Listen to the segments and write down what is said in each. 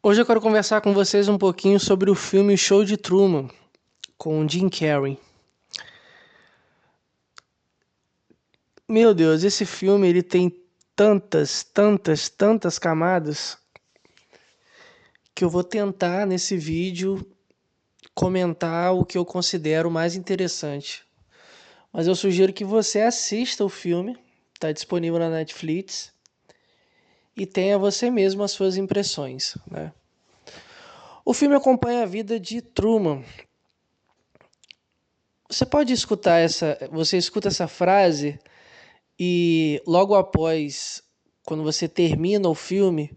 Hoje eu quero conversar com vocês um pouquinho sobre o filme Show de Truman, com Jim Carrey. Meu Deus, esse filme ele tem tantas camadas que eu vou tentar nesse vídeo comentar o que eu considero mais interessante. Mas eu sugiro que você assista o filme, está disponível na Netflix, e tenha você mesmo as suas impressões, né? O filme acompanha a vida de Truman. Você escuta essa frase e logo após, quando você termina o filme,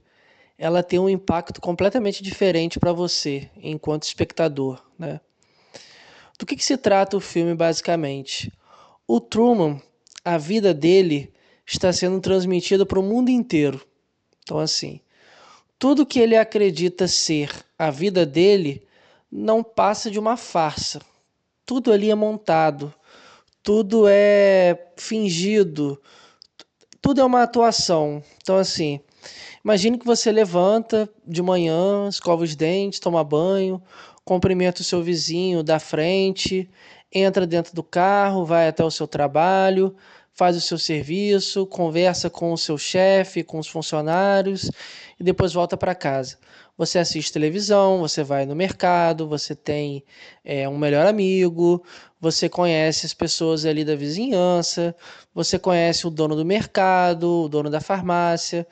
ela tem um impacto completamente diferente para você, enquanto espectador, né? Do que se trata o filme basicamente? O Truman, a vida dele está sendo transmitida para o mundo inteiro. Então assim, tudo que ele acredita ser a vida dele não passa de uma farsa. Tudo ali é montado, tudo é fingido, tudo é uma atuação. Então, assim, imagine que você levanta de manhã, escova os dentes, toma banho, cumprimenta o seu vizinho da frente, entra dentro do carro, vai até o seu trabalho, faz o seu serviço, conversa com o seu chefe, com os funcionários e depois volta para casa. Você assiste televisão, você vai no mercado, você tem um melhor amigo, você conhece as pessoas ali da vizinhança, você conhece o dono do mercado, o dono da farmácia.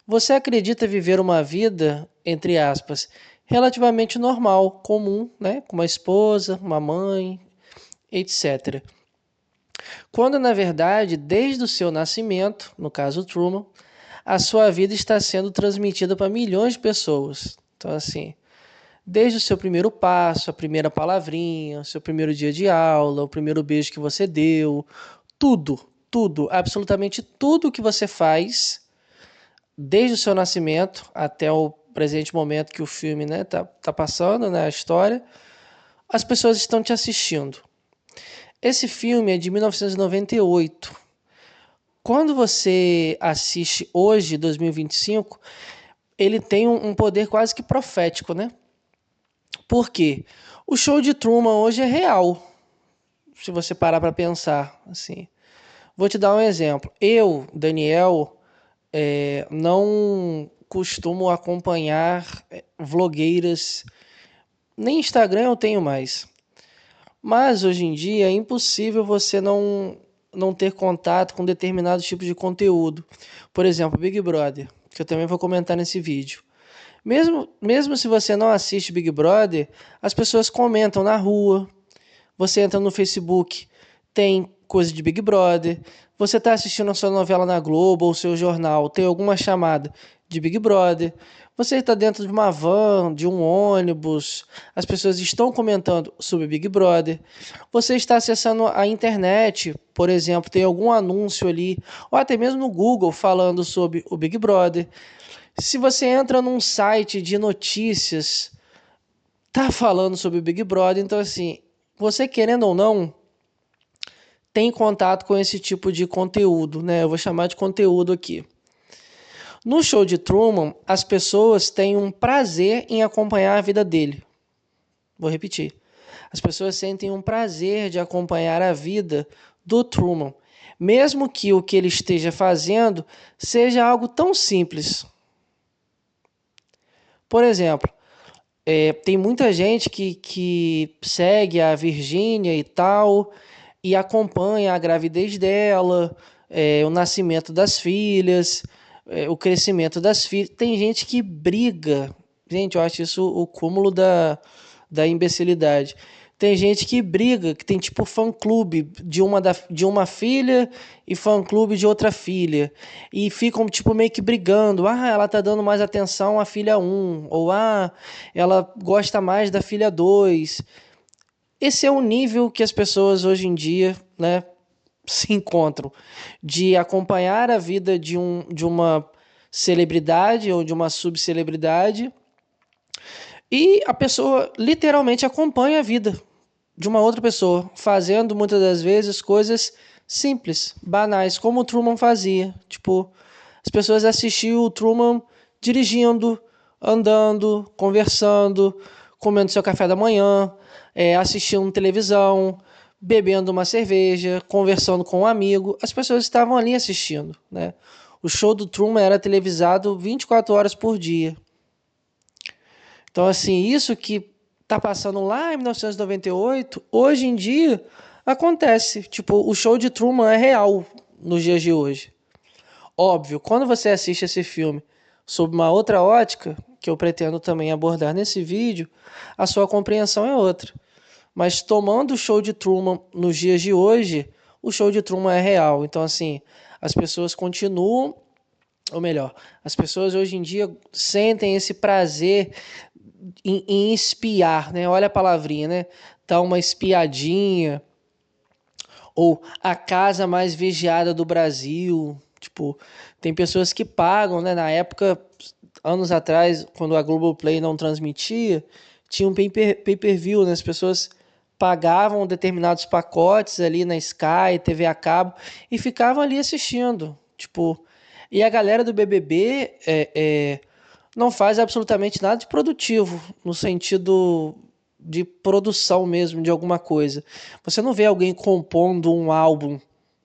Você acredita viver uma vida, entre aspas, relativamente normal, comum, né? Com uma esposa, uma mãe, etc. Quando, na verdade, desde o seu nascimento, no caso Truman, a sua vida está sendo transmitida para milhões de pessoas. Então, assim, desde o seu primeiro passo, a primeira palavrinha, o seu primeiro dia de aula, o primeiro beijo que você deu, tudo, absolutamente tudo que você faz, desde o seu nascimento até o presente momento que o filme, né, tá passando, né, a história, as pessoas estão te assistindo. Esse filme é de 1998. Quando você assiste hoje, 2025, ele tem um poder quase que profético, né? Por quê? O show de Truman hoje é real, se você parar para pensar, assim. Vou te dar um exemplo. Eu, Daniel, não costumo acompanhar vlogueiras, nem Instagram eu tenho mais. Mas hoje em dia é impossível você não ter contato com determinados tipos de conteúdo. Por exemplo, Big Brother, que eu também vou comentar nesse vídeo. Mesmo se você não assiste Big Brother, as pessoas comentam na rua. Você entra no Facebook, tem coisa de Big Brother. Você está assistindo a sua novela na Globo ou seu jornal, tem alguma chamada de Big Brother. Você está dentro de uma van, de um ônibus, as pessoas estão comentando sobre Big Brother. Você está acessando a internet, por exemplo, tem algum anúncio ali, ou até mesmo no Google falando sobre o Big Brother. Se você entra num site de notícias, tá falando sobre o Big Brother, então assim, você querendo ou não, tem contato com esse tipo de conteúdo, né? Eu vou chamar de conteúdo aqui. No show de Truman, as pessoas têm um prazer em acompanhar a vida dele. Vou repetir. As pessoas sentem um prazer de acompanhar a vida do Truman, mesmo que o que ele esteja fazendo seja algo tão simples. Por exemplo, tem muita gente que segue a Virgínia e tal, e acompanha a gravidez dela, o nascimento das filhas, o crescimento das filhas. Tem gente que briga. Gente, eu acho isso o cúmulo da imbecilidade. Tem gente que briga, que tem tipo fã-clube de uma filha e fã-clube de outra filha. E ficam tipo meio que brigando. Ah, ela tá dando mais atenção à filha um ou ela gosta mais da filha 2. Esse é o nível que as pessoas hoje em dia, né, se encontram. De acompanhar a vida de uma celebridade ou de uma subcelebridade. E a pessoa literalmente acompanha a vida de uma outra pessoa, fazendo muitas das vezes coisas simples, banais, como o Truman fazia. Tipo, as pessoas assistiam o Truman dirigindo, andando, conversando, comendo seu café da manhã, assistindo televisão, bebendo uma cerveja, conversando com um amigo. As pessoas estavam ali assistindo, né? O show do Truman era televisado 24 horas por dia. Então, assim, isso que tá passando lá em 1998, hoje em dia acontece. Tipo, o show de Truman é real nos dias de hoje. Óbvio, quando você assiste esse filme sob uma outra ótica, que eu pretendo também abordar nesse vídeo, a sua compreensão é outra. Mas tomando o show de Truman nos dias de hoje, o show de Truman é real. Então, assim, as pessoas continuam, ou melhor, as pessoas hoje em dia sentem esse prazer em espiar, né? Olha a palavrinha, né? Dá uma espiadinha, ou a casa mais vigiada do Brasil. Tipo, tem pessoas que pagam, né? Na época, anos atrás, quando a Globoplay não transmitia, tinha um pay-per-view, né? As pessoas pagavam determinados pacotes ali na Sky, TV a cabo, e ficavam ali assistindo. Tipo, e a galera do BBB não faz absolutamente nada de produtivo, no sentido de produção mesmo de alguma coisa. Você não vê alguém compondo um álbum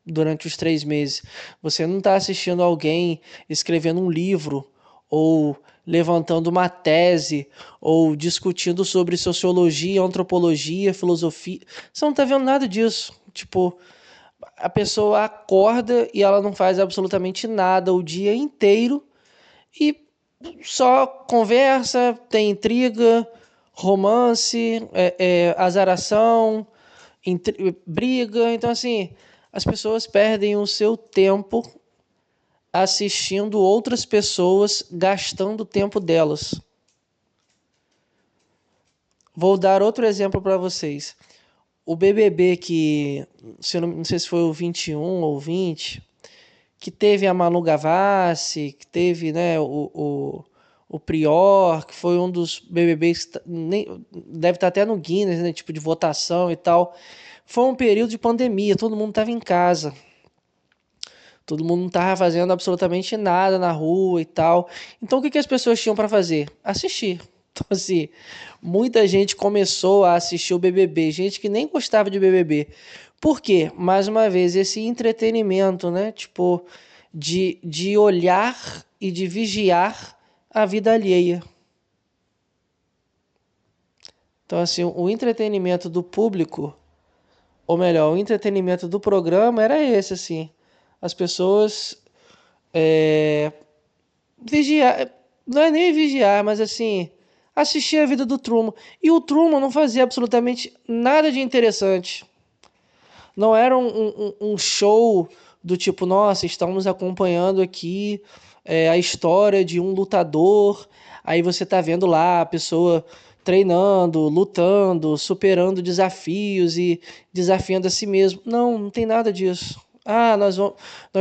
durante os 3 meses. Você não está assistindo alguém escrevendo um livro, ou levantando uma tese, ou discutindo sobre sociologia, antropologia, filosofia. Você não está vendo nada disso. Tipo, a pessoa acorda e ela não faz absolutamente nada o dia inteiro e só conversa, tem intriga, romance, azaração, briga. Então, assim, as pessoas perdem o seu tempo assistindo outras pessoas gastando o tempo delas. Vou dar outro exemplo para vocês. O BBB que, se eu não sei se foi o 21 ou 20, que teve a Manu Gavassi, que teve, né, o Prior, que foi um dos BBBs que deve estar até no Guinness, né, tipo de votação e tal. Foi um período de pandemia, todo mundo estava em casa. Todo mundo não estava fazendo absolutamente nada na rua e tal. Então o que as pessoas tinham para fazer? Assistir. Então, assim, muita gente começou a assistir o BBB, gente que nem gostava de BBB. Por quê? Mais uma vez, esse entretenimento, né? Tipo, de olhar e de vigiar a vida alheia. Então, assim, o entretenimento do público, ou melhor, o entretenimento do programa era esse, assim. As pessoas vigiar, não é nem vigiar, mas assim, assistir a vida do Truman. E o Truman não fazia absolutamente nada de interessante. Não era um show do tipo, nossa, estamos acompanhando aqui a história de um lutador. Aí você tá vendo lá a pessoa treinando, lutando, superando desafios e desafiando a si mesmo. Não, não tem nada disso. Ah, nós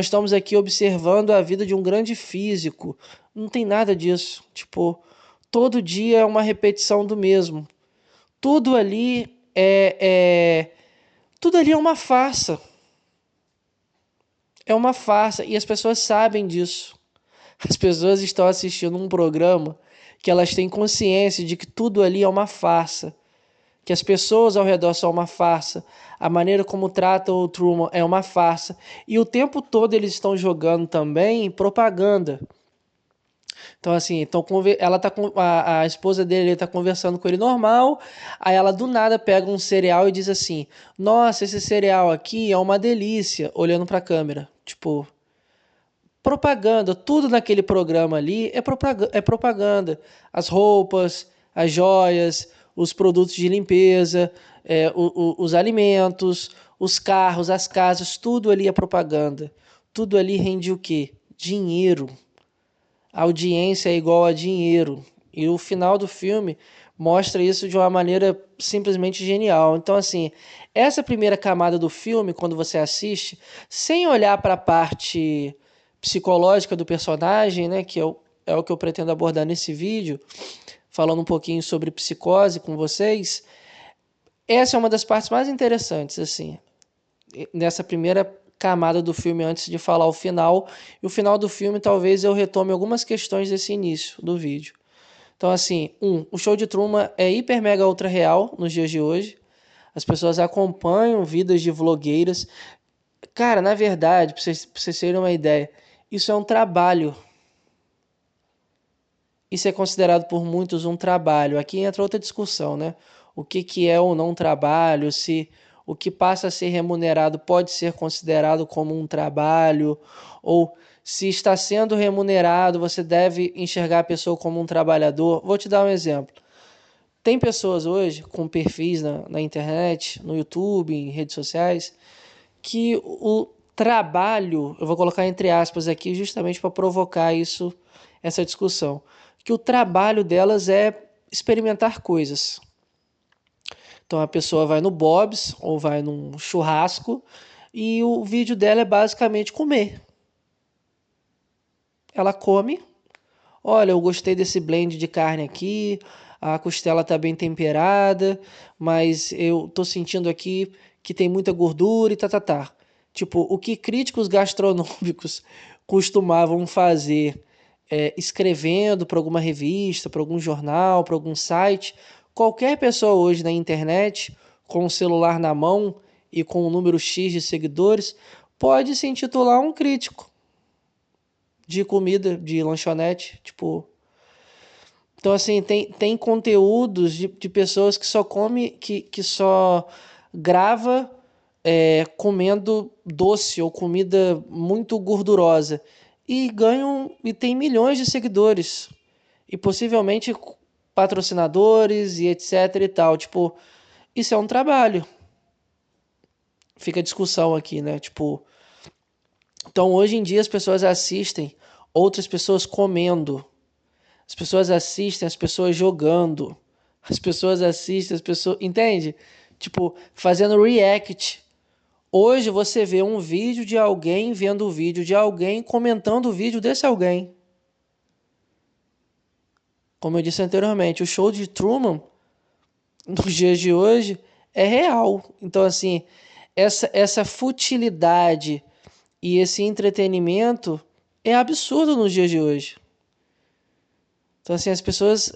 estamos aqui observando a vida de um grande físico. Não tem nada disso. Tipo, todo dia é uma repetição do mesmo. Tudo ali tudo ali é uma farsa. É uma farsa e as pessoas sabem disso. As pessoas estão assistindo um programa que elas têm consciência de que tudo ali é uma farsa, que as pessoas ao redor são uma farsa, a maneira como tratam o Truman é uma farsa, e o tempo todo eles estão jogando também propaganda. Então, assim, ela tá com a esposa dele tá conversando com ele normal, aí ela do nada pega um cereal e diz assim: Nossa, esse cereal aqui é uma delícia, olhando para a câmera. Tipo, propaganda, tudo naquele programa ali é propaganda. As roupas, as joias, os produtos de limpeza, os alimentos, os carros, as casas, tudo ali é propaganda. Tudo ali rende o quê? Dinheiro. A audiência é igual a dinheiro. E o final do filme mostra isso de uma maneira simplesmente genial. Então, assim, essa primeira camada do filme, quando você assiste, sem olhar para a parte psicológica do personagem, né, que é o que eu pretendo abordar nesse vídeo, falando um pouquinho sobre psicose com vocês, essa é uma das partes mais interessantes, assim, nessa primeira camada do filme antes de falar o final. E o final do filme talvez eu retome algumas questões desse início do vídeo. Então, assim, o show de Truman é hiper mega ultra real nos dias de hoje. As pessoas acompanham vidas de vlogueiras. Cara, na verdade, pra vocês terem uma ideia, isso é um trabalho. Isso é considerado por muitos um trabalho. Aqui entra outra discussão, né? O que é ou não um trabalho, se o que passa a ser remunerado pode ser considerado como um trabalho, ou se está sendo remunerado, você deve enxergar a pessoa como um trabalhador. Vou te dar um exemplo. Tem pessoas hoje com perfis na internet, no YouTube, em redes sociais, que o trabalho, eu vou colocar entre aspas aqui justamente para provocar isso, essa discussão, que o trabalho delas é experimentar coisas. Então a pessoa vai no Bob's ou vai num churrasco e o vídeo dela é basicamente comer. Ela come, olha, eu gostei desse blend de carne aqui, a costela está bem temperada, mas eu tô sentindo aqui que tem muita gordura e tá. Tipo, o que críticos gastronômicos costumavam fazer escrevendo para alguma revista, para algum jornal, para algum site, qualquer pessoa hoje na internet, com o celular na mão e com um número X de seguidores, pode se intitular um crítico de comida, de lanchonete, tipo. Então, assim, tem conteúdos de pessoas que só come, que só grava comendo doce ou comida muito gordurosa e ganham e tem milhões de seguidores e possivelmente patrocinadores e etc e tal. Tipo, isso é um trabalho. Fica a discussão aqui, né? Tipo, então hoje em dia as pessoas assistem outras pessoas comendo. As pessoas assistem as pessoas jogando. As pessoas assistem as pessoas. Entende? Tipo, fazendo react. Hoje você vê um vídeo de alguém vendo o vídeo de alguém comentando o vídeo desse alguém. Como eu disse anteriormente, o show de Truman, nos dias de hoje, é real. Então, assim, essa futilidade e esse entretenimento é absurdo nos dias de hoje. Então, assim, as pessoas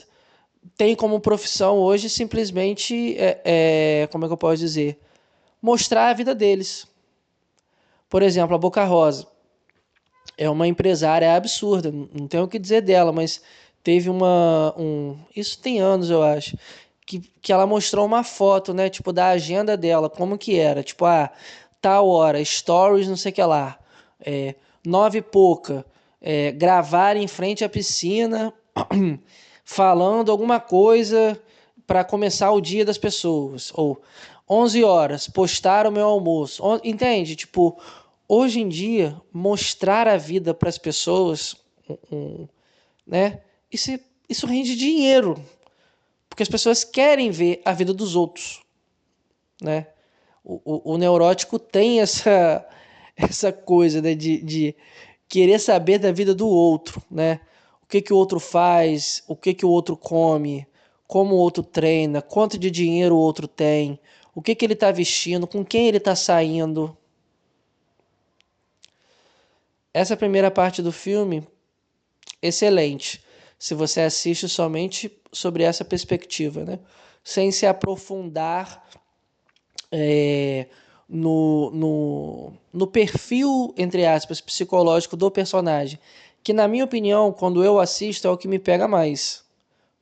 têm como profissão hoje simplesmente, como é que eu posso dizer? Mostrar a vida deles. Por exemplo, a Boca Rosa é uma empresária absurda, não tenho o que dizer dela, mas teve isso tem anos, eu acho, que ela mostrou uma foto, né, tipo, da agenda dela, como que era, tipo, tal hora, stories, não sei o que lá, 9 e pouca, gravar em frente à piscina, falando alguma coisa para começar o dia das pessoas, ou 11 horas, postar o meu almoço, entende? Tipo, hoje em dia, mostrar a vida para as pessoas, né? Isso rende dinheiro, porque as pessoas querem ver a vida dos outros, né? O neurótico tem essa coisa, né, de querer saber da vida do outro, né? O que o outro faz, o que o outro come, como o outro treina, quanto de dinheiro o outro tem, o que ele está vestindo, com quem ele está saindo. Essa primeira parte do filme, excelente, se você assiste somente sobre essa perspectiva, né? Sem se aprofundar no perfil, entre aspas, psicológico do personagem, que na minha opinião, quando eu assisto, é o que me pega mais.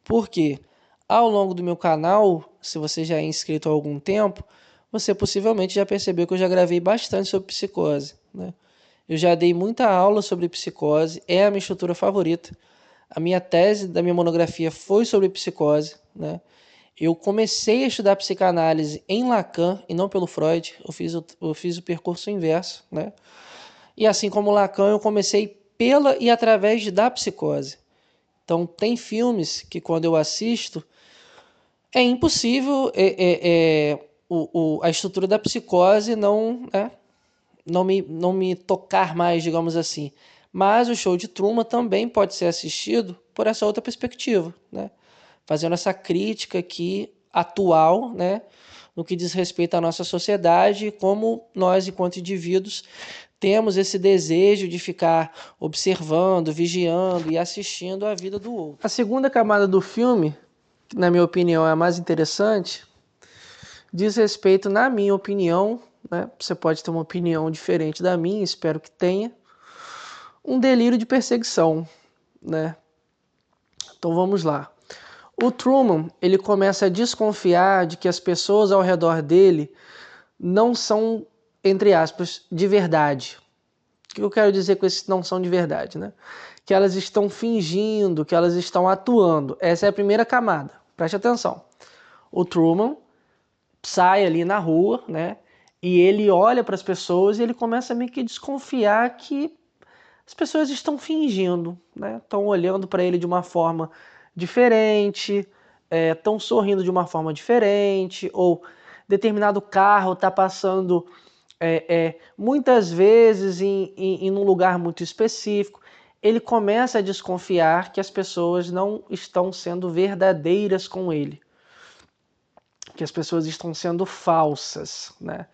Por quê? Ao longo do meu canal, se você já é inscrito há algum tempo, você possivelmente já percebeu que eu já gravei bastante sobre psicose, né? Eu já dei muita aula sobre psicose, é a minha estrutura favorita. A minha tese da minha monografia foi sobre psicose, né? Eu comecei a estudar psicanálise em Lacan e não pelo Freud. Eu fiz o percurso inverso, né? E assim como Lacan, eu comecei pela e através da psicose. Então, tem filmes que quando eu assisto, é impossível a estrutura da psicose não me tocar mais, digamos assim. Mas o show de Truman também pode ser assistido por essa outra perspectiva, né? Fazendo essa crítica aqui atual, né? No que diz respeito à nossa sociedade, como nós, enquanto indivíduos, temos esse desejo de ficar observando, vigiando e assistindo a vida do outro. A segunda camada do filme, que na minha opinião é a mais interessante, diz respeito, na minha opinião, né, você pode ter uma opinião diferente da minha, espero que tenha, um delírio de perseguição, né? Então vamos lá. O Truman, ele começa a desconfiar de que as pessoas ao redor dele não são, entre aspas, de verdade. O que eu quero dizer com esse não são de verdade, né? Que elas estão fingindo, que elas estão atuando. Essa é a primeira camada. Preste atenção. O Truman sai ali na rua, né? E ele olha para as pessoas e ele começa meio que a desconfiar que as pessoas estão fingindo, né? Estão olhando para ele de uma forma diferente, estão sorrindo de uma forma diferente, ou determinado carro está passando muitas vezes em um lugar muito específico. Ele começa a desconfiar que as pessoas não estão sendo verdadeiras com ele, que as pessoas estão sendo falsas, né?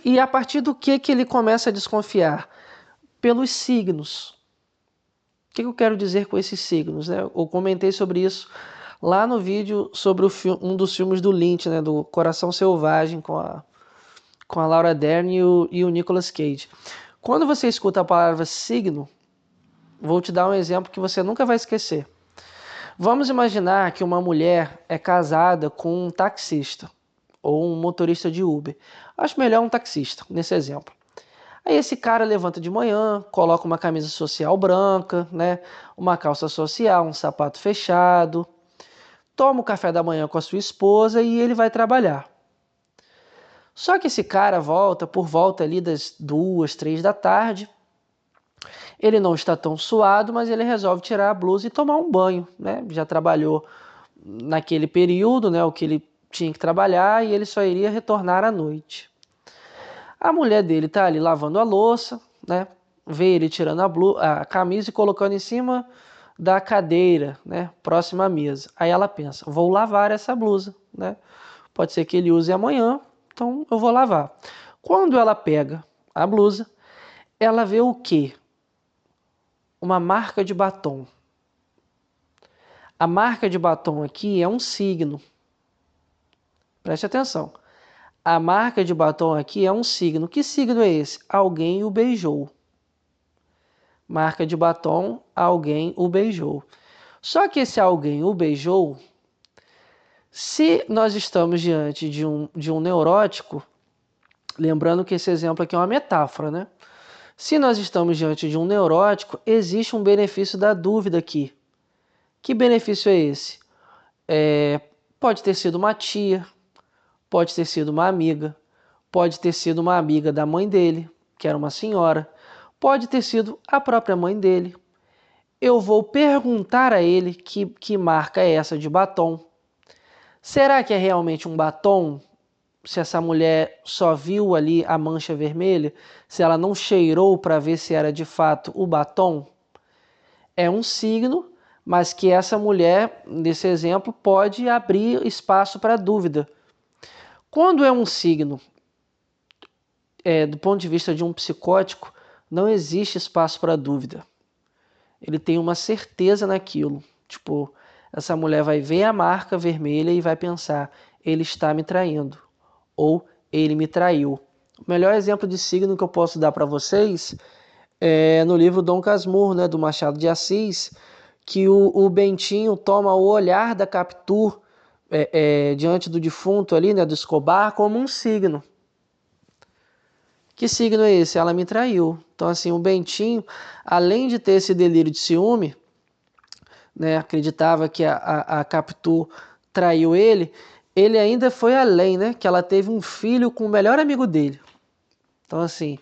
E a partir do que ele começa a desconfiar? Pelos signos. O que eu quero dizer com esses signos, né? Eu comentei sobre isso lá no vídeo sobre um dos filmes do Lynch, né? Do Coração Selvagem, com a Laura Dern e o Nicolas Cage. Quando você escuta a palavra signo, vou te dar um exemplo que você nunca vai esquecer. Vamos imaginar que uma mulher é casada com um taxista ou um motorista de Uber. Acho melhor um taxista, nesse exemplo. Aí esse cara levanta de manhã, coloca uma camisa social branca, né, uma calça social, um sapato fechado, toma o café da manhã com a sua esposa e ele vai trabalhar. Só que esse cara volta por volta ali das 2, 3 da tarde. Ele não está tão suado, mas ele resolve tirar a blusa e tomar um banho, né? Já trabalhou naquele período, né, o que ele tinha que trabalhar e ele só iria retornar à noite. A mulher dele tá ali lavando a louça, né? Vê ele tirando a camisa e colocando em cima da cadeira, né? Próxima à mesa. Aí ela pensa, vou lavar essa blusa, né? Pode ser que ele use amanhã, então eu vou lavar. Quando ela pega a blusa, ela vê o quê? Uma marca de batom. A marca de batom aqui é um signo. Preste atenção. A marca de batom aqui é um signo. Que signo é esse? Alguém o beijou. Marca de batom, alguém o beijou. Só que esse alguém o beijou, se nós estamos diante de um neurótico, lembrando que esse exemplo aqui é uma metáfora, né? Se nós estamos diante de um neurótico, existe um benefício da dúvida aqui. Que benefício é esse? Pode ter sido uma tia, pode ter sido uma amiga, pode ter sido uma amiga da mãe dele, que era uma senhora, pode ter sido a própria mãe dele. Eu vou perguntar a ele que marca é essa de batom. Será que é realmente um batom? Se essa mulher só viu ali a mancha vermelha, se ela não cheirou para ver se era de fato o batom? É um signo, mas que essa mulher, nesse exemplo, pode abrir espaço para dúvida. Quando é um signo, do ponto de vista de um psicótico, não existe espaço para dúvida. Ele tem uma certeza naquilo. Tipo, essa mulher vai ver a marca vermelha e vai pensar, ele está me traindo. Ou ele me traiu. O melhor exemplo de signo que eu posso dar para vocês é no livro Dom Casmurro, né, do Machado de Assis, que o Bentinho toma o olhar da Capitu diante do defunto ali, né, do Escobar, como um signo. Que signo é esse? Ela me traiu. Então, assim, o Bentinho, além de ter esse delírio de ciúme, né, acreditava que a Capitu traiu ele ainda foi além, né, que ela teve um filho com o melhor amigo dele. Então, assim,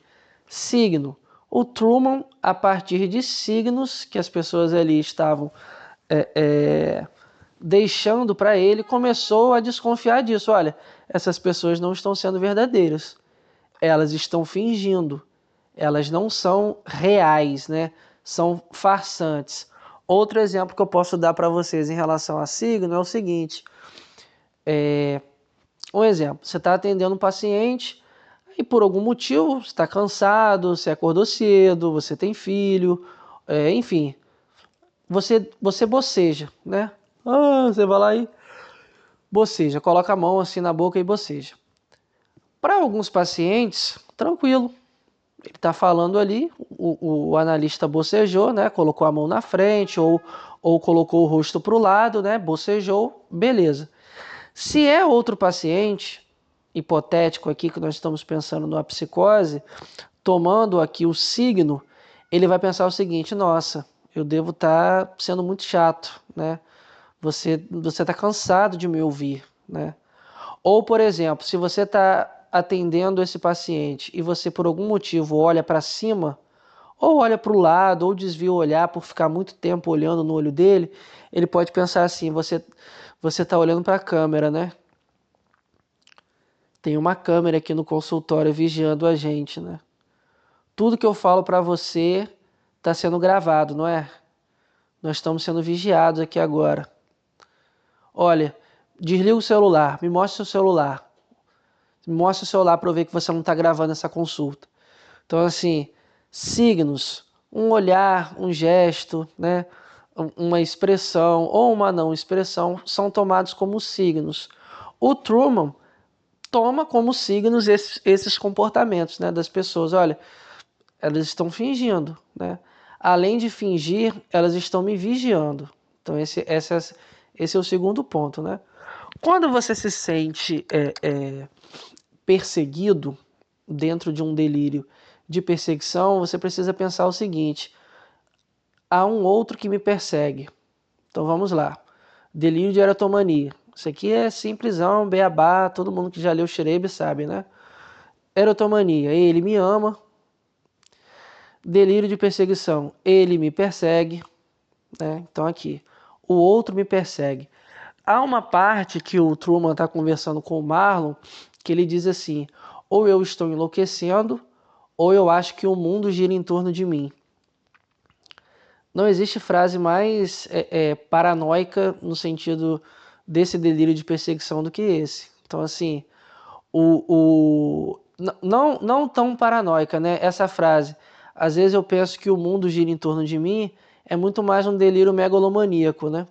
signo. O Truman, a partir de signos que as pessoas ali estavam deixando para ele, começou a desconfiar disso. Olha, essas pessoas não estão sendo verdadeiras. Elas estão fingindo. Elas não são reais, né? São farsantes. Outro exemplo que eu posso dar para vocês em relação a signo é o seguinte. Um exemplo, você está atendendo um paciente, E por algum motivo, você está cansado, você acordou cedo, você tem filho, enfim, você boceja, né? Você vai lá e boceja, coloca a mão assim na boca e boceja. Para alguns pacientes, tranquilo. Ele está falando ali, o analista bocejou, né? Colocou a mão na frente ou colocou o rosto para o lado, né? Bocejou, beleza. Se é outro paciente, hipotético aqui que nós estamos pensando numa psicose, tomando aqui o signo, ele vai pensar o seguinte: nossa, eu devo estar sendo muito chato, né? Você está cansado de me ouvir, né? Ou, por exemplo, se você está atendendo esse paciente e você por algum motivo olha para cima, ou olha para o lado, ou desvia o olhar por ficar muito tempo olhando no olho dele, ele pode pensar assim: você está olhando para a câmera, né? Tem uma câmera aqui no consultório vigiando a gente, né? Tudo que eu falo para você está sendo gravado, não é? Nós estamos sendo vigiados aqui agora. Olha, desliga o celular, me mostra o celular. Me mostra o celular para eu ver que você não está gravando essa consulta. Então, assim, signos, um olhar, um gesto, né? Uma expressão ou uma não expressão são tomados como signos. O Truman toma como signos esses comportamentos, né, das pessoas. Olha, elas estão fingindo, né? Além de fingir, elas estão me vigiando. Então esse é o segundo ponto, né? Quando você se sente perseguido dentro de um delírio de perseguição, você precisa pensar o seguinte: há um outro que me persegue. Então vamos lá. Delírio de erotomania. Isso aqui é simplesão, beabá, todo mundo que já leu Schreber sabe, né? Erotomania, ele me ama. Delírio de perseguição, ele me persegue, né? Então aqui, o outro me persegue. Há uma parte que o Truman está conversando com o Marlon, que ele diz assim: ou eu estou enlouquecendo, ou eu acho que o mundo gira em torno de mim. Não existe frase mais paranoica no sentido desse delírio de perseguição do que esse. Então, assim, não tão paranoica, né? Essa frase, às vezes eu penso que o mundo gira em torno de mim, é muito mais um delírio megalomaníaco, né?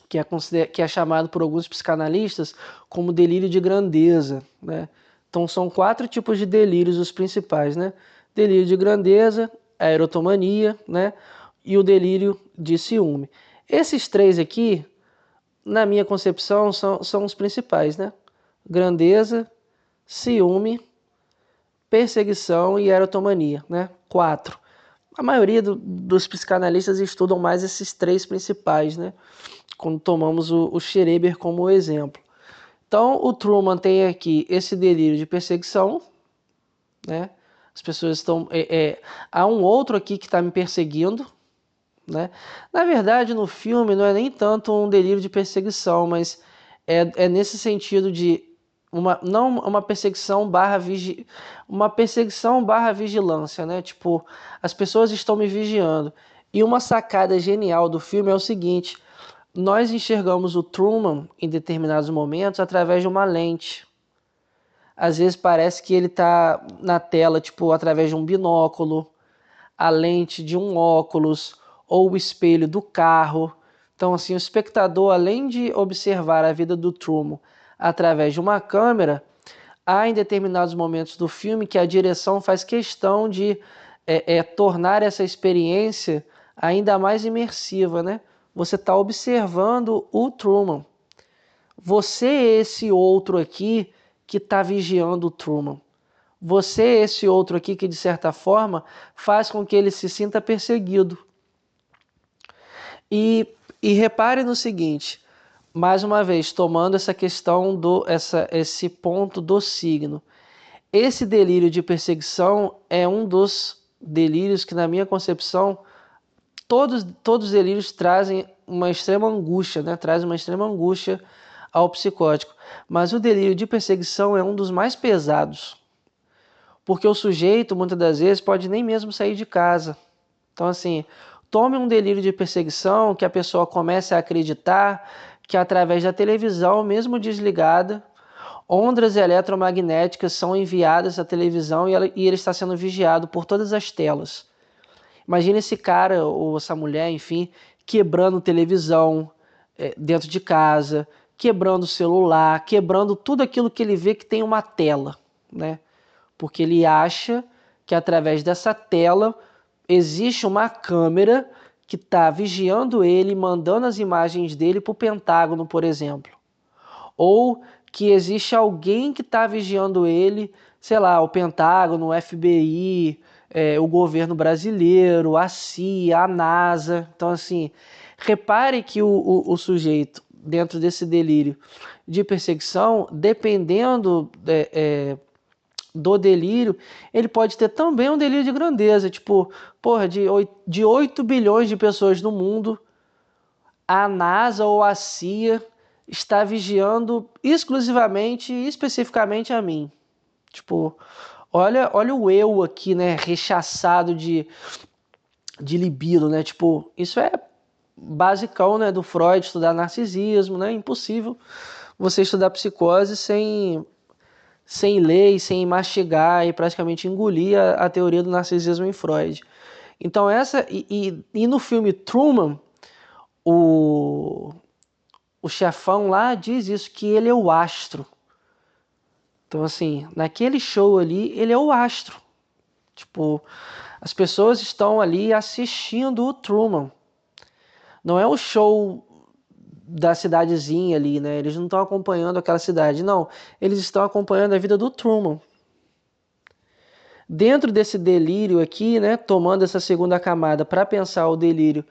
Que é chamado por alguns psicanalistas como delírio de grandeza, né? Então são 4 tipos de delírios os principais, né? Delírio de grandeza, a erotomania, né? E o delírio de ciúme. Esses 3 aqui, na minha concepção, são os principais, né? Grandeza, ciúme, perseguição e erotomania, né? 4. A maioria dos psicanalistas estudam mais esses 3 principais, né? Quando tomamos o Schreber como exemplo. Então, o Truman tem aqui esse delírio de perseguição, né? As pessoas estão... há um outro aqui que está me perseguindo, né? Na verdade, no filme não é nem tanto um delírio de perseguição, mas é nesse sentido de não uma perseguição uma perseguição barra vigilância, né? Tipo, as pessoas estão me vigiando. E uma sacada genial do filme é o seguinte: nós enxergamos o Truman em determinados momentos através de uma lente. Às vezes parece que ele está na tela, tipo, através de um binóculo, a lente de um óculos ou o espelho do carro. Então, assim, o espectador, além de observar a vida do Truman através de uma câmera, há em determinados momentos do filme que a direção faz questão de tornar essa experiência ainda mais imersiva, né? Você está observando o Truman. Você é esse outro aqui que está vigiando o Truman. Você é esse outro aqui que, de certa forma, faz com que ele se sinta perseguido. E repare no seguinte, mais uma vez, tomando essa questão esse ponto do signo. Esse delírio de perseguição é um dos delírios que, na minha concepção, todos os delírios trazem uma extrema angústia, né? Trazem uma extrema angústia ao psicótico. Mas o delírio de perseguição é um dos mais pesados. Porque o sujeito, muitas das vezes, pode nem mesmo sair de casa. Então, assim, tome um delírio de perseguição que a pessoa comece a acreditar que através da televisão, mesmo desligada, Ondas eletromagnéticas são enviadas à televisão e ele está sendo vigiado por todas as telas. Imagina esse cara ou essa mulher, enfim, quebrando televisão dentro de casa, quebrando o celular, quebrando tudo aquilo que ele vê que tem uma tela, né? Porque ele acha que através dessa tela existe uma câmera que está vigiando ele, mandando as imagens dele para o Pentágono, por exemplo. Ou que existe alguém que está vigiando ele, sei lá, o Pentágono, o FBI, o governo brasileiro, a CIA, a NASA. Então, assim, repare que o sujeito, dentro desse delírio de perseguição, dependendo do delírio, ele pode ter também um delírio de grandeza, tipo, porra, de 8 bilhões de pessoas no mundo, a NASA ou a CIA está vigiando exclusivamente e especificamente a mim. Tipo, olha o eu aqui, né, rechaçado de libido, né? Tipo, isso é basicão, né, do Freud, estudar narcisismo, né? Impossível você estudar psicose sem ler e sem mastigar e praticamente engolir a teoria do narcisismo em Freud. Então e no filme Truman, o chefão lá diz isso, que ele é o astro. Então, assim, naquele show ali, ele é o astro. Tipo, as pessoas estão ali assistindo o Truman. Não é o show da cidadezinha ali, né? Eles não estão acompanhando aquela cidade, não. Eles estão acompanhando a vida do Truman. Dentro desse delírio aqui, né, tomando essa segunda camada para pensar o delírio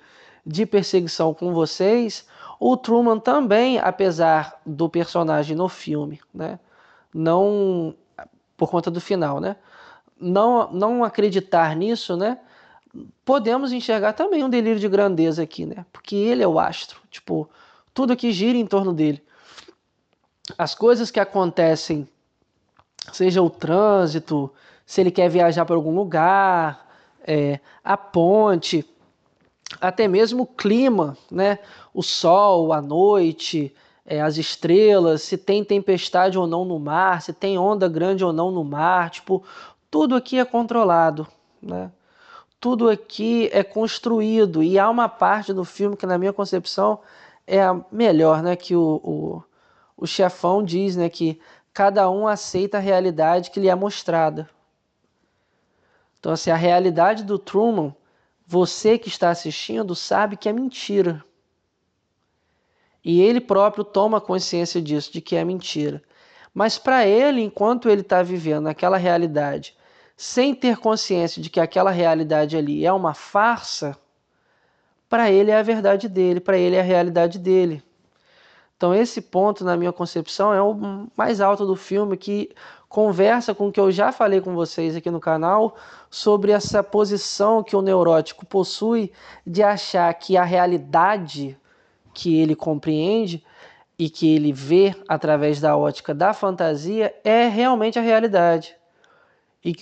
de perseguição com vocês, o Truman também, apesar do personagem no filme, né, não por conta do final, né, não acreditar nisso, né, podemos enxergar também um delírio de grandeza aqui, né, porque ele é o astro, tipo, tudo que gira em torno dele. As coisas que acontecem, seja o trânsito, se ele quer viajar para algum lugar, a ponte, até mesmo o clima, né? O sol, a noite, as estrelas, se tem tempestade ou não no mar, se tem onda grande ou não no mar, tipo, tudo aqui é controlado, né? Tudo aqui é construído e há uma parte do filme que, na minha concepção, é a melhor, né? Que o chefão diz, né? Que cada um aceita a realidade que lhe é mostrada. Então, assim, a realidade do Truman, você que está assistindo sabe que é mentira. E ele próprio toma consciência disso, de que é mentira. Mas para ele, enquanto ele está vivendo aquela realidade, sem ter consciência de que aquela realidade ali é uma farsa, para ele é a verdade dele, para ele é a realidade dele. Então esse ponto, na minha concepção, é o mais alto do filme, que conversa com o que eu já falei com vocês aqui no canal sobre essa posição que o neurótico possui de achar que a realidade que ele compreende e que ele vê através da ótica da fantasia é realmente a realidade. E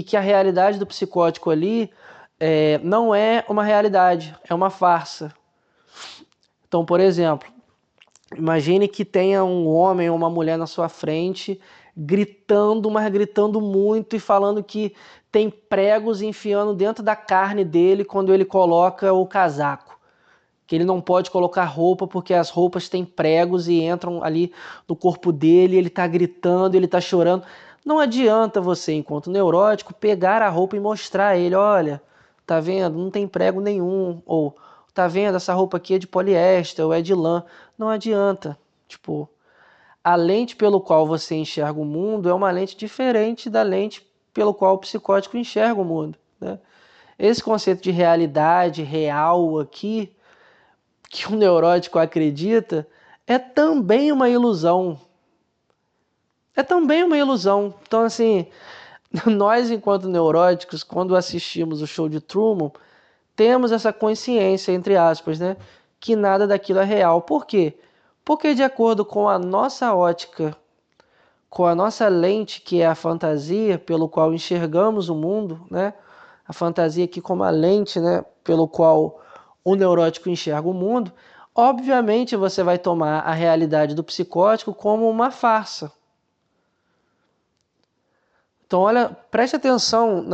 que a realidade do psicótico ali não é uma realidade, é uma farsa. Então, por exemplo, imagine que tenha um homem ou uma mulher na sua frente gritando, mas gritando muito e falando que tem pregos enfiando dentro da carne dele quando ele coloca o casaco. Que ele não pode colocar roupa porque as roupas têm pregos e entram ali no corpo dele, ele está gritando, ele está chorando. Não adianta você, enquanto neurótico, pegar a roupa e mostrar a ele, olha, tá vendo? Não tem prego nenhum. Ou, tá vendo? Essa roupa aqui é de poliéster ou é de lã. Não adianta. Tipo, a lente pelo qual você enxerga o mundo é uma lente diferente da lente pelo qual o psicótico enxerga o mundo, né? Esse conceito de realidade real aqui, que o neurótico acredita, é também uma ilusão. É também uma ilusão. Então, assim, nós, enquanto neuróticos, quando assistimos o show de Truman, temos essa consciência, entre aspas, né, que nada daquilo é real. Por quê? Porque, de acordo com a nossa ótica, com a nossa lente, que é a fantasia pelo qual enxergamos o mundo, né, a fantasia aqui como a lente, né, pelo qual o neurótico enxerga o mundo, obviamente você vai tomar a realidade do psicótico como uma farsa. Então, olha, preste atenção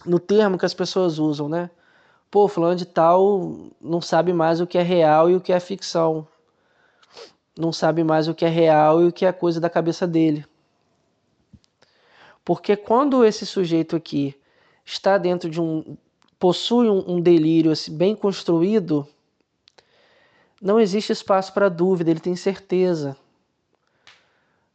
no termo que as pessoas usam, né? Pô, fulano de tal não sabe mais o que é real e o que é ficção. Não sabe mais o que é real e o que é coisa da cabeça dele. Porque quando esse sujeito aqui está dentro de possui um delírio assim, bem construído, não existe espaço para dúvida, ele tem certeza.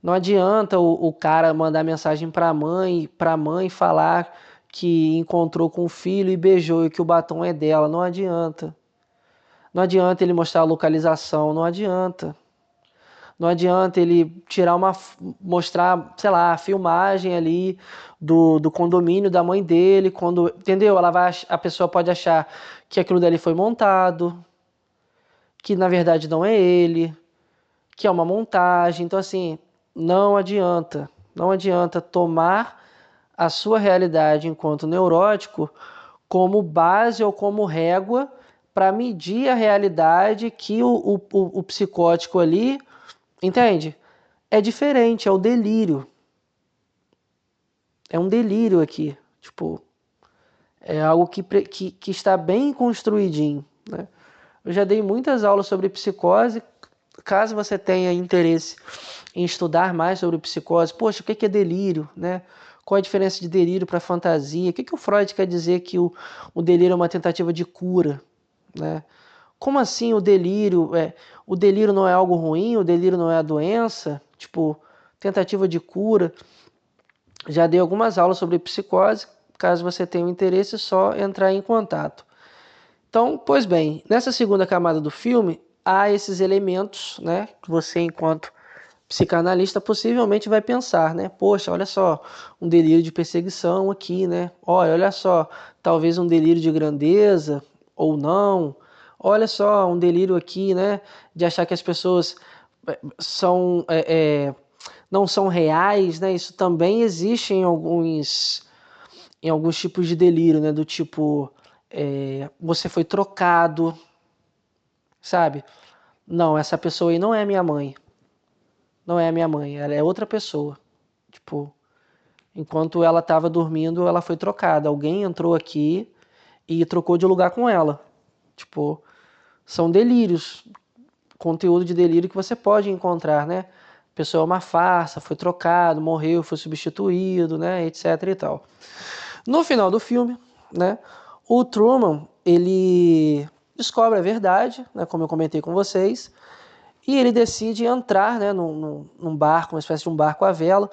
Não adianta o cara mandar mensagem para a mãe falar que encontrou com o filho e beijou e que o batom é dela. Não adianta. Não adianta ele mostrar a localização, não adianta. Não adianta ele mostrar, sei lá, a filmagem ali do condomínio da mãe dele, quando, entendeu? A pessoa pode achar que aquilo dali foi montado, que na verdade não é ele, que é uma montagem. Então assim, não adianta tomar a sua realidade enquanto neurótico como base ou como régua para medir a realidade que o psicótico ali, entende? É diferente, é o delírio. É um delírio aqui. Tipo, é algo que está bem construidinho, né? Eu já dei muitas aulas sobre psicose. Caso você tenha interesse em estudar mais sobre psicose, poxa, o que é delírio, né? Qual a diferença de delírio para fantasia? O que o Freud quer dizer que o delírio é uma tentativa de cura, né? Como assim o delírio? O delírio não é algo ruim? O delírio não é a doença? Tipo, tentativa de cura. Já dei algumas aulas sobre psicose. Caso você tenha um interesse, é só entrar em contato. Então, pois bem, nessa segunda camada do filme, há esses elementos, né, que você, enquanto psicanalista, possivelmente vai pensar, né? Poxa, olha só, um delírio de perseguição aqui, né? Olha só, talvez um delírio de grandeza ou não. Olha só, um delírio aqui, né, de achar que as pessoas são não são reais, né? Isso também existe em alguns tipos de delírio, né? Do tipo, você foi trocado, sabe? Não, essa pessoa aí não é minha mãe. Não é minha mãe, ela é outra pessoa. Tipo, enquanto ela estava dormindo, ela foi trocada. Alguém entrou aqui e trocou de lugar com ela. Tipo, são delírios, conteúdo de delírio que você pode encontrar, né? A pessoa é uma farsa, foi trocado, morreu, foi substituído, né, etc e tal. No final do filme, né, o Truman, ele descobre a verdade, né, como eu comentei com vocês, e ele decide entrar, né, num barco, uma espécie de um barco à vela.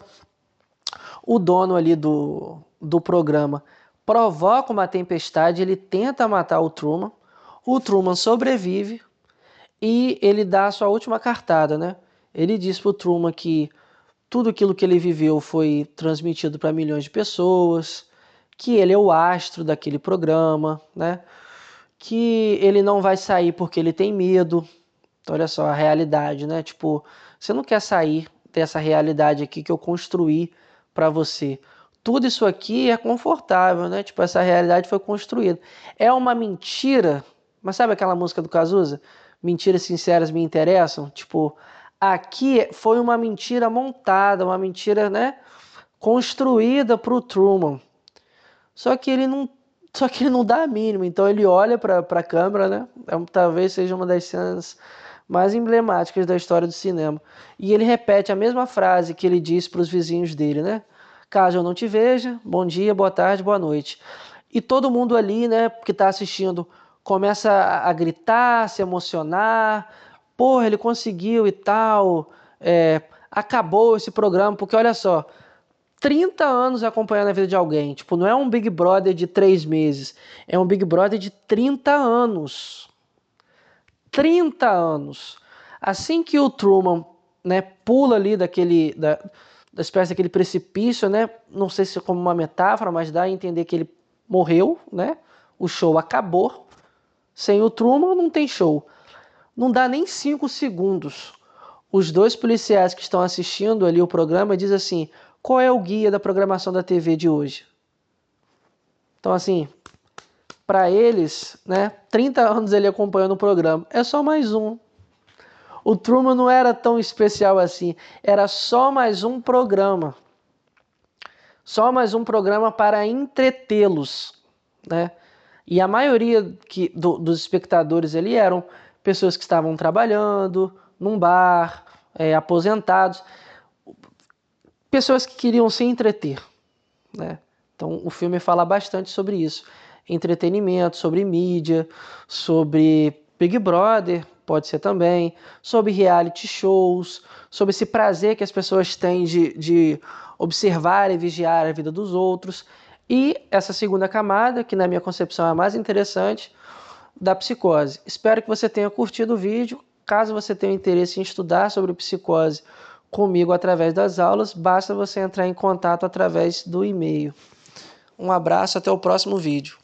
O dono ali do programa provoca uma tempestade, ele tenta matar o Truman sobrevive e ele dá a sua última cartada, né? Ele diz pro Truman que tudo aquilo que ele viveu foi transmitido para milhões de pessoas, que ele é o astro daquele programa, né? Que ele não vai sair porque ele tem medo. Então, olha só a realidade, né? Tipo, você não quer sair dessa realidade aqui que eu construí para você. Tudo isso aqui é confortável, né? Tipo, essa realidade foi construída. É uma mentira, mas sabe aquela música do Cazuza? Mentiras sinceras me interessam? Tipo, aqui foi uma mentira montada, uma mentira, né? Construída para o Truman. Só que ele não dá a mínima, então ele olha para a câmera, né? Talvez seja uma das cenas mais emblemáticas da história do cinema. E ele repete a mesma frase que ele disse para os vizinhos dele, né? Caso eu não te veja, bom dia, boa tarde, boa noite. E todo mundo ali, né, que está assistindo, começa a gritar, se emocionar. Porra, ele conseguiu e tal. Acabou esse programa, porque olha só, 30 anos acompanhando a vida de alguém. Tipo, não é um Big Brother de 3 meses. É um Big Brother de 30 anos. 30 anos. Assim que o Truman, né, pula ali da espécie daquele precipício, né? Não sei se é como uma metáfora, mas dá a entender que ele morreu, né? O show acabou. Sem o Truman não tem show. Não dá nem 5 segundos. Os dois policiais que estão assistindo ali o programa dizem assim: qual é o guia da programação da TV de hoje? Então, assim, para eles, né, 30 anos ele acompanhando o programa, é só mais um. O Truman não era tão especial assim, era só mais um programa. só mais um programa para entretê-los, né? E a maioria dos espectadores ali eram pessoas que estavam trabalhando num bar, aposentados, pessoas que queriam se entreter, né? Então o filme fala bastante sobre isso, entretenimento, sobre mídia, sobre Big Brother, pode ser também, sobre reality shows, sobre esse prazer que as pessoas têm de observar e vigiar a vida dos outros. E essa segunda camada, que na minha concepção é a mais interessante, da psicose. Espero que você tenha curtido o vídeo. Caso você tenha interesse em estudar sobre psicose comigo através das aulas, basta você entrar em contato através do e-mail. Um abraço, até o próximo vídeo.